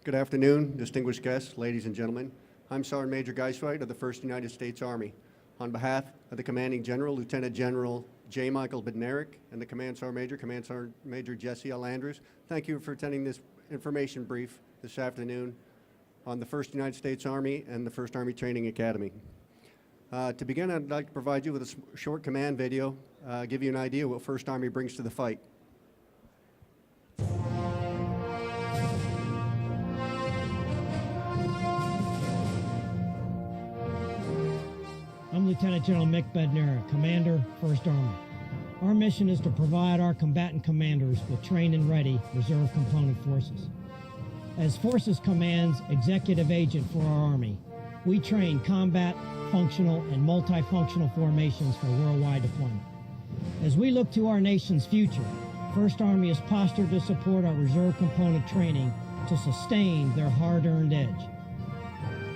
Good afternoon, distinguished guests, ladies and gentlemen. I'm Sergeant Major Geisewhite of the 1st United States Army. On behalf of the Commanding General, Lieutenant General J. Michael Bednarik, and the Command Sergeant Major Jesse L. Andrews, thank you for attending this information brief this afternoon on the 1st United States Army and the 1st Army Training Academy. To begin, I'd like to provide you with a short command video, give you an idea what 1st Army brings to the fight. I'm Lieutenant General Mick Bednarik, Commander, 1st Army. Our mission is to provide our combatant commanders with trained and ready reserve component forces. As Forces Command's executive agent for our Army, we train combat, functional, and multifunctional formations for worldwide deployment. As we look to our nation's future, 1st Army is postured to support our reserve component training to sustain their hard-earned edge.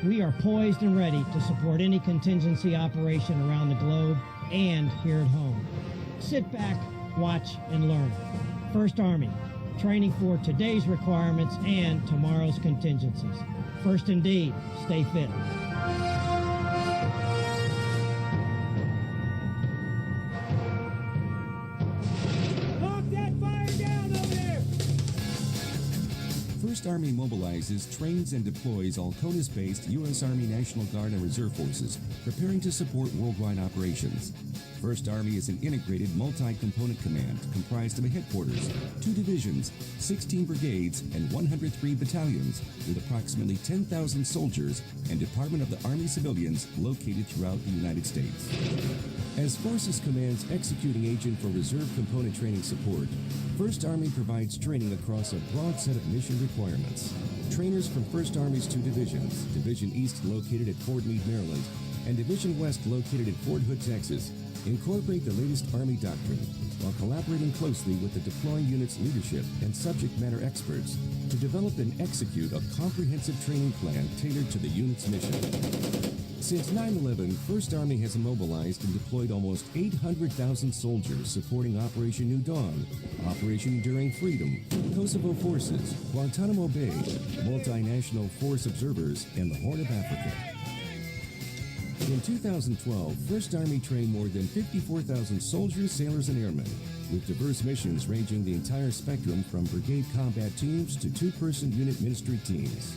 We are poised and ready to support any contingency operation around the globe and here at home. Sit back, watch, and learn. 1st Army, training for today's requirements and tomorrow's contingencies. First indeed, stay fit. First Army mobilizes, trains, and deploys Alcones-based U.S. Army National Guard and Reserve Forces, preparing to support worldwide operations. First Army is an integrated multi-component command comprised of a headquarters, 2 divisions, 16 brigades, and 103 battalions, with approximately 10,000 soldiers and Department of the Army civilians located throughout the United States. As Forces Command's executing agent for reserve component training support, First Army provides training across a broad set of mission requirements. Trainers from First Army's 2 divisions, Division East located at Fort Meade, Maryland, and Division West located at Fort Hood, Texas, incorporate the latest Army doctrine while collaborating closely with the deploying unit's leadership and subject matter experts to develop and execute a comprehensive training plan tailored to the unit's mission. Since 9/11, First Army has immobilized and deployed almost 800,000 soldiers supporting Operation New Dawn, Operation Enduring Freedom, Kosovo Forces, Guantanamo Bay, Multinational Force Observers, and the Horn of Africa. In 2012, First Army trained more than 54,000 soldiers, sailors, and airmen, with diverse missions ranging the entire spectrum from brigade combat teams to 2-person unit ministry teams.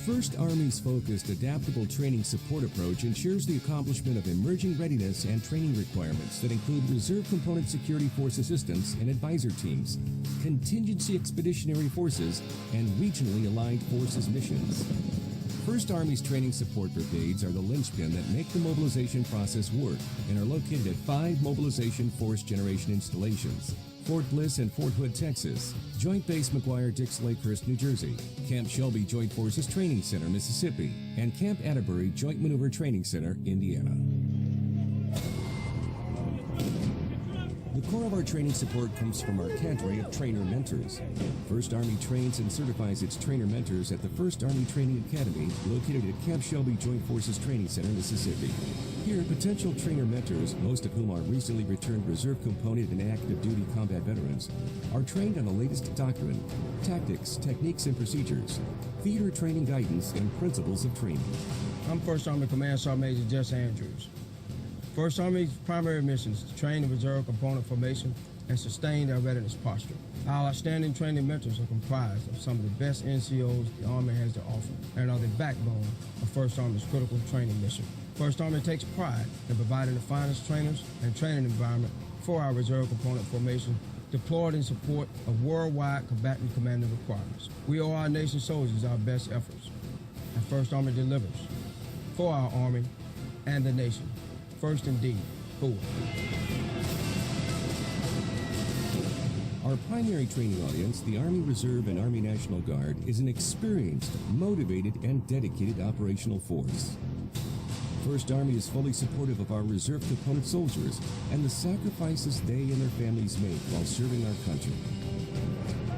First Army's focused, adaptable training support approach ensures the accomplishment of emerging readiness and training requirements that include Reserve Component Security Force Assistance and Advisor Teams, Contingency Expeditionary Forces, and Regionally Aligned Forces missions. First Army's training support brigades are the linchpin that make the mobilization process work and are located at 5 mobilization force generation installations: Fort Bliss and Fort Hood, Texas, Joint Base McGuire-Dix Lakehurst, New Jersey, Camp Shelby Joint Forces Training Center, Mississippi, and Camp Atterbury Joint Maneuver Training Center, Indiana. The core of our training support comes from our cadre of trainer mentors. First Army trains and certifies its trainer mentors at the First Army Training Academy, located at Camp Shelby Joint Forces Training Center, Mississippi. Here, potential trainer mentors, most of whom are recently returned reserve component and active duty combat veterans, are trained on the latest doctrine, tactics, techniques, and procedures, theater training guidance, and principles of training. I'm First Army Command Sergeant Major Jesse Andrews. First Army's primary mission is to train the reserve component formation and sustain their readiness posture. Our outstanding training mentors are comprised of some of the best NCOs the Army has to offer and are the backbone of First Army's critical training mission. First Army takes pride in providing the finest trainers and training environment for our reserve component formation, deployed in support of worldwide combatant commanding requirements. We owe our nation's soldiers our best efforts, and First Army delivers for our Army and the nation. First indeed, forward. Our primary training audience, the Army Reserve and Army National Guard, is an experienced, motivated, and dedicated operational force. First Army is fully supportive of our reserve component soldiers and the sacrifices they and their families make while serving our country.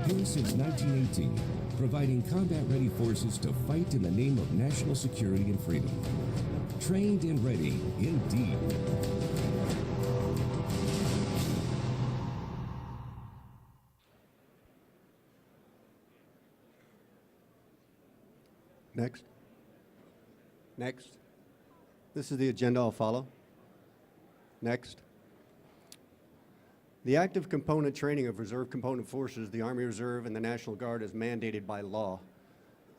Here since 1918, providing combat-ready forces to fight in the name of national security and freedom. Trained and ready, indeed. Next. Next. This is the agenda I'll follow. Next. The active component training of reserve component forces, the Army Reserve and the National Guard, is mandated by law.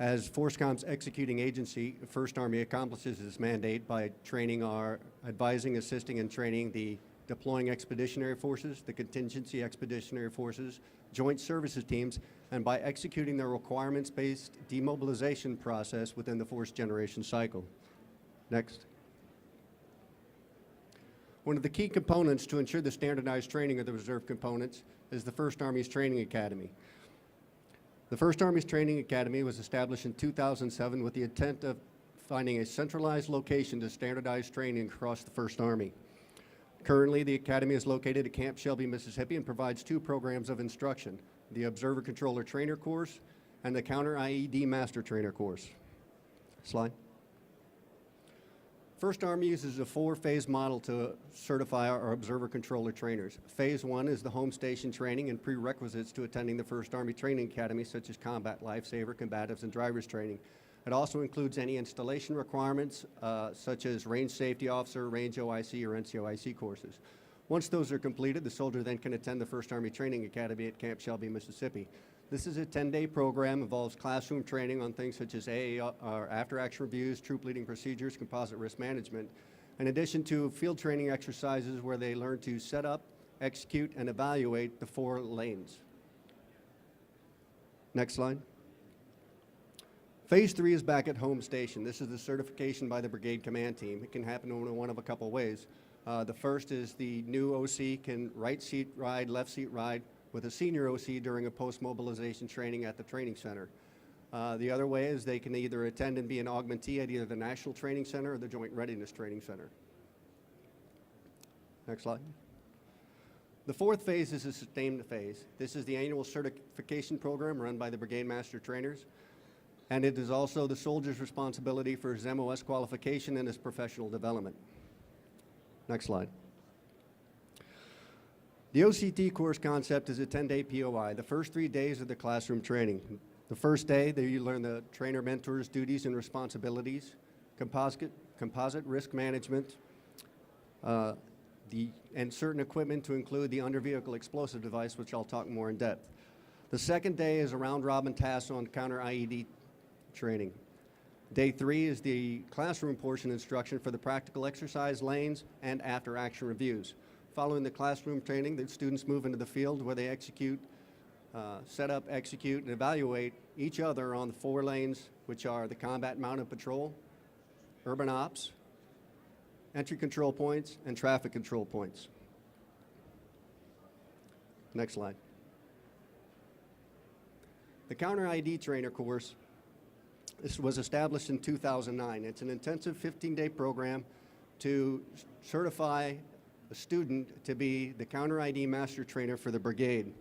As FORSCOM's executing agency, 1st Army accomplishes this mandate by training our advising, assisting, and training the deploying expeditionary forces, the contingency expeditionary forces, joint services teams, and by executing the requirements-based demobilization process within the force generation cycle. Next. One of the key components to ensure the standardized training of the reserve components is the 1st Army's Training Academy. The 1st Army's Training Academy was established in 2007 with the intent of finding a centralized location to standardize training across the 1st Army. Currently, the Academy is located at Camp Shelby, Mississippi, and provides 2 programs of instruction, the Observer Controller Trainer course and the Counter IED Master Trainer course. Slide. 1st Army uses a 4-phase model to certify our Observer Controller trainers. Phase 1 is the home station training and prerequisites to attending the 1st Army Training Academy, such as combat, lifesaver, combatives, and drivers training. It also includes any installation requirements, such as range safety officer, range OIC, or NCOIC courses. Once those are completed, the soldier then can attend the 1st Army Training Academy at Camp Shelby, Mississippi. This is a 10-day program, involves classroom training on things such as after-action reviews, troop leading procedures, composite risk management, in addition to field training exercises where they learn to set up, execute, and evaluate the 4 lanes. Next slide. Phase 3 is back at home station. This is the certification by the brigade command team. It can happen in one of a couple ways. The first is the new OC can right seat ride, left seat ride with a senior OC during a post-mobilization training at the training center. The other way is they can either attend and be an augmentee at either the National Training Center or the Joint Readiness Training Center. Next slide. The 4th phase is a sustainment phase. This is the annual certification program run by the Brigade Master Trainers, and it is also the soldier's responsibility for his MOS qualification and his professional development. Next slide. The OCT course concept is a 10-day POI. The first 3 days are the classroom training. The first day, you learn the trainer mentor's duties and responsibilities, composite risk management, and certain equipment to include the under-vehicle explosive device, which I'll talk more in depth. The second day is a round-robin task on counter IED training. Day 3 is the classroom portion instruction for the practical exercise lanes and after-action reviews. Following the classroom training, the students move into the field where they execute, set up, execute, and evaluate each other on the 4 lanes, which are the combat mounted patrol, urban ops, entry control points, and traffic control points. Next slide. The Counter ID Trainer course, this was established in 2009. It's an intensive 15-day program to certify a student to be the Counter ID Master Trainer for the brigade.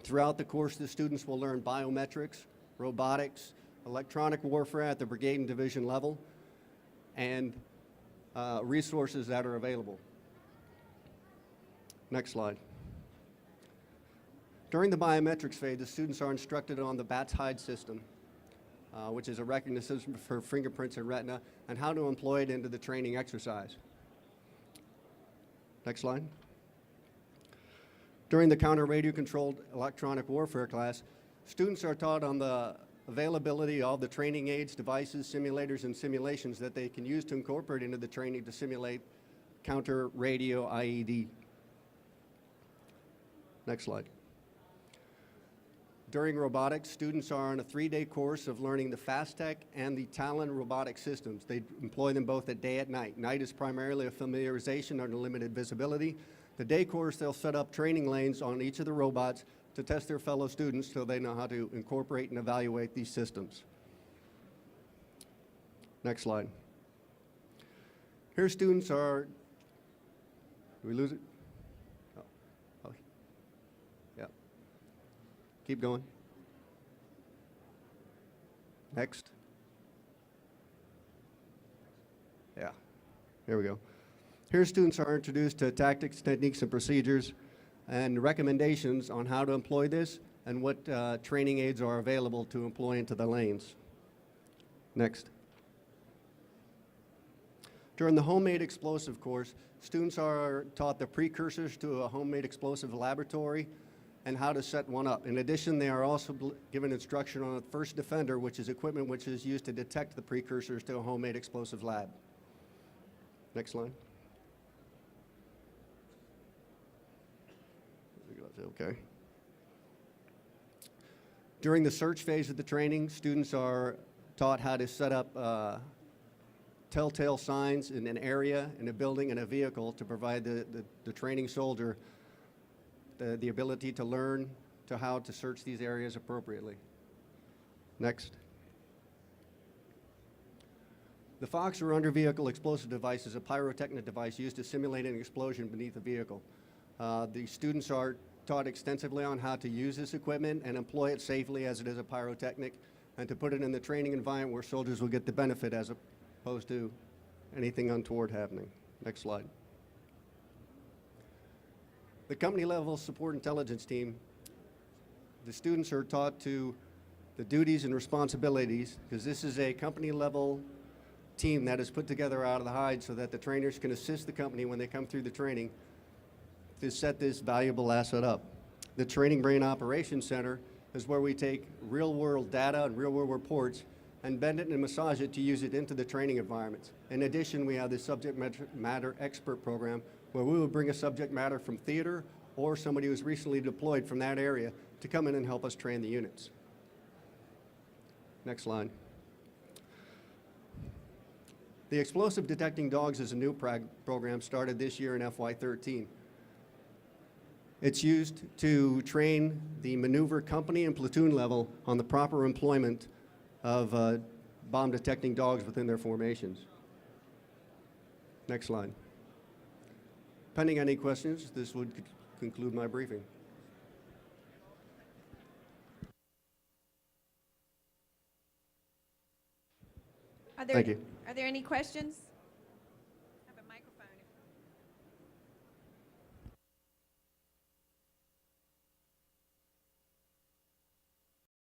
Throughout the course, the students will learn biometrics, robotics, electronic warfare at the brigade and division level, and resources that are available. Next slide. During the biometrics phase, the students are instructed on the BATS hide system, which is a recognition system for fingerprints and retina, and how to employ it into the training exercise. Next slide. During the counter radio-controlled electronic warfare class, students are taught on the availability of the training aids, devices, simulators, and simulations that they can use to incorporate into the training to simulate counter radio IED. Next slide. During robotics, students are on a 3-day course of learning the FastTech and the Talon robotic systems. They employ them both at day and night. Night is primarily a familiarization under limited visibility. The day course, they'll set up training lanes on each of the robots to test their fellow students so they know how to incorporate and evaluate these systems. Next slide. Here students are, did we lose it? Oh. Yeah. Keep going. Next. Yeah, here we go. Here students are introduced to tactics, techniques, and procedures and recommendations on how to employ this and what training aids are available to employ into the lanes. Next. During the homemade explosive course, students are taught the precursors to a homemade explosive laboratory and how to set one up. In addition, they are also given instruction on a first defender, which is equipment which is used to detect the precursors to a homemade explosive lab. Next slide. Okay. During the search phase of the training, students are taught how to set up telltale signs in an area, in a building, in a vehicle to provide the training soldier the ability to learn to how to search these areas appropriately. Next. The Fox or under vehicle explosive device is a pyrotechnic device used to simulate an explosion beneath a vehicle. The students are taught extensively on how to use this equipment and employ it safely as it is a pyrotechnic, and to put it in the training environment where soldiers will get the benefit as opposed to anything untoward happening. Next slide. The company level support intelligence team, the students are taught to the duties and responsibilities, because this is a company level team that is put together out of the hide so that the trainers can assist the company when they come through the training to set this valuable asset up. The Training Brain Operations Center is where we take real world data and real world reports and bend it and massage it to use it into the training environments. In addition, we have the subject matter expert program where we will bring a subject matter from theater or somebody who's recently deployed from that area to come in and help us train the units. Next slide. The Explosive Detecting Dogs is a new program started this year in FY13. It's used to train the maneuver company and platoon level on the proper employment of bomb detecting dogs within their formations. Next slide. Pending any questions, this would conclude my briefing. Are there, Thank you. Are there any questions?